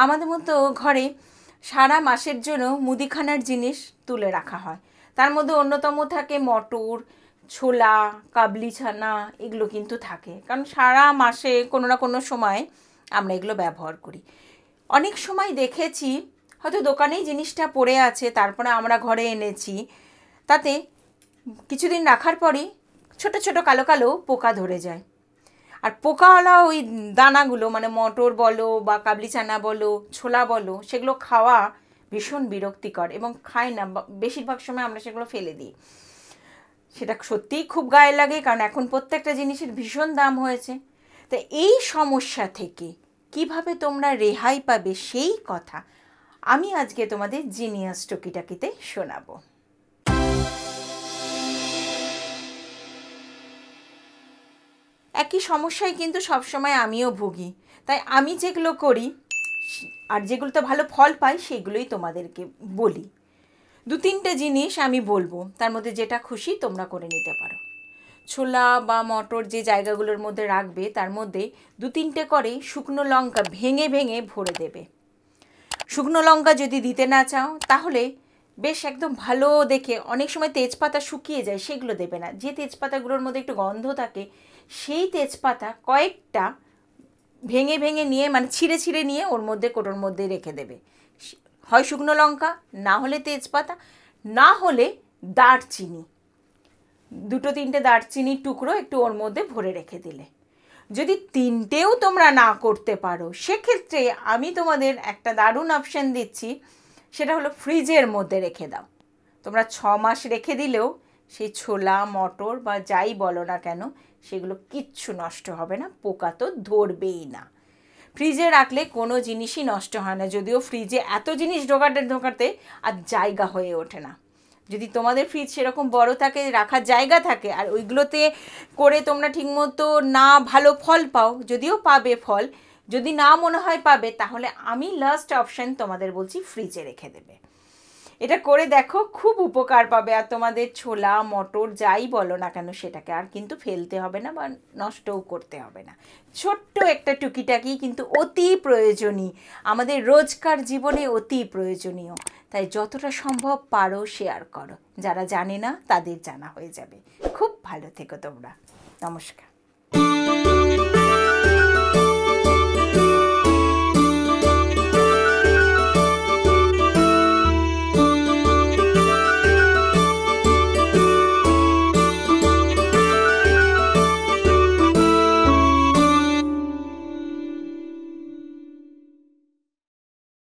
আমাদের মতো ঘরে সারা মাসের জন্য মুদিখানার জিনিস তুলে রাখা হয়। তার মধ্যে অন্যতম থাকে মটর, ছোলা, কাবলি ছানা, এগুলো কিন্তু থাকে, কারণ সারা মাসে কোনো না কোনো সময় আমরা এগুলো ব্যবহার করি। অনেক সময় দেখেছি হয়তো দোকানেই জিনিসটা পড়ে আছে, তারপরে আমরা ঘরে এনেছি, তাতে কিছুদিন রাখার পরই ছোট ছোট কালো কালো পোকা ধরে যায়। আর পোকাওয়ালা ওই দানাগুলো, মানে মটর বলো বা কাবলি চানা বলো, ছোলা বলো, সেগুলো খাওয়া ভীষণ বিরক্তিকর এবং খাই না, বেশিরভাগ সময় আমরা সেগুলো ফেলে দিই। সেটা সত্যিই খুব গায়ে লাগে, কারণ এখন প্রত্যেকটা জিনিসের ভীষণ দাম হয়েছে। তো এই সমস্যা থেকে কিভাবে তোমরা রেহাই পাবে সেই কথা আমি আজকে তোমাদের জিনিয়াস টুকিটাকিতে শোনাবো। একই সমস্যায় কিন্তু সবসময় আমিও ভুগি, তাই আমি যেগুলো করি আর যেগুলোতে ভালো ফল পাই সেগুলোই তোমাদেরকে বলি। 2-3টে জিনিস আমি বলবো, তার মধ্যে যেটা খুশি তোমরা করে নিতে পারো। ছোলা বা মটর যে জায়গাগুলোর মধ্যে রাখবে তার মধ্যে 2-3টে করে শুকনো লঙ্কা ভেঙে ভেঙে ভরে দেবে। শুকনো লঙ্কা যদি দিতে না চাও তাহলে বেশ একদম ভালো দেখে, অনেক সময় তেজপাতা শুকিয়ে যায়, সেগুলো দেবে না। যে তেজপাতাগুলোর মধ্যে একটু গন্ধ থাকে সেই তেজপাতা কয়েকটা ভেঙে ভেঙে নিয়ে, মানে ছিঁড়ে ছিঁড়ে নিয়ে ওর মধ্যে কোটোর মধ্যে রেখে দেবে। হয় শুকনো লঙ্কা, না হলে তেজপাতা, না হলে দারচিনি, 2-3টে দারচিনির টুকরো একটু ওর মধ্যে ভরে রেখে দিলে। যদি 3টেও তোমরা না করতে পারো সেক্ষেত্রে আমি তোমাদের একটা দারুণ অপশান দিচ্ছি, সেটা হলো ফ্রিজের মধ্যে রেখে দাও। তোমরা 6 মাস রেখে দিলেও সেই ছোলা মটর বা যাই বলো না কেন সেগুলো কিচ্ছু নষ্ট হবে না, পোকা তো ধরবেই না। ফ্রিজে রাখলে কোনো জিনিসই নষ্ট হয় না, যদিও ফ্রিজে এত জিনিস ঢোকাতে আর জায়গা হয়ে ওঠে না। যদি তোমাদের ফ্রিজ সেরকম বড় থাকে, রাখার জায়গা থাকে, আর ওইগুলোতে করে তোমরা ঠিকমতো না ভালো ফল পাও, যদিও পাবে ফল, যদি না মনে হয় পাবে, তাহলে আমি লাস্ট অপশান তোমাদের বলছি, ফ্রিজে রেখে দেবে। এটা করে দেখো, খুব উপকার পাবে, আর তোমাদের ছোলা মটর যাই বলো না কেন সেটাকে আর কিন্তু ফেলতে হবে না বা নষ্টও করতে হবে না। ছোট্ট একটা টুকিটাকি কিন্তু অতি প্রয়োজনীয়, আমাদের রোজকার জীবনে অতি প্রয়োজনীয়। তাই যতটা সম্ভব পারো শেয়ার করো, যারা জানে না তাদের জানা হয়ে যাবে। খুব ভালো থেকো তোমরা। নমস্কার।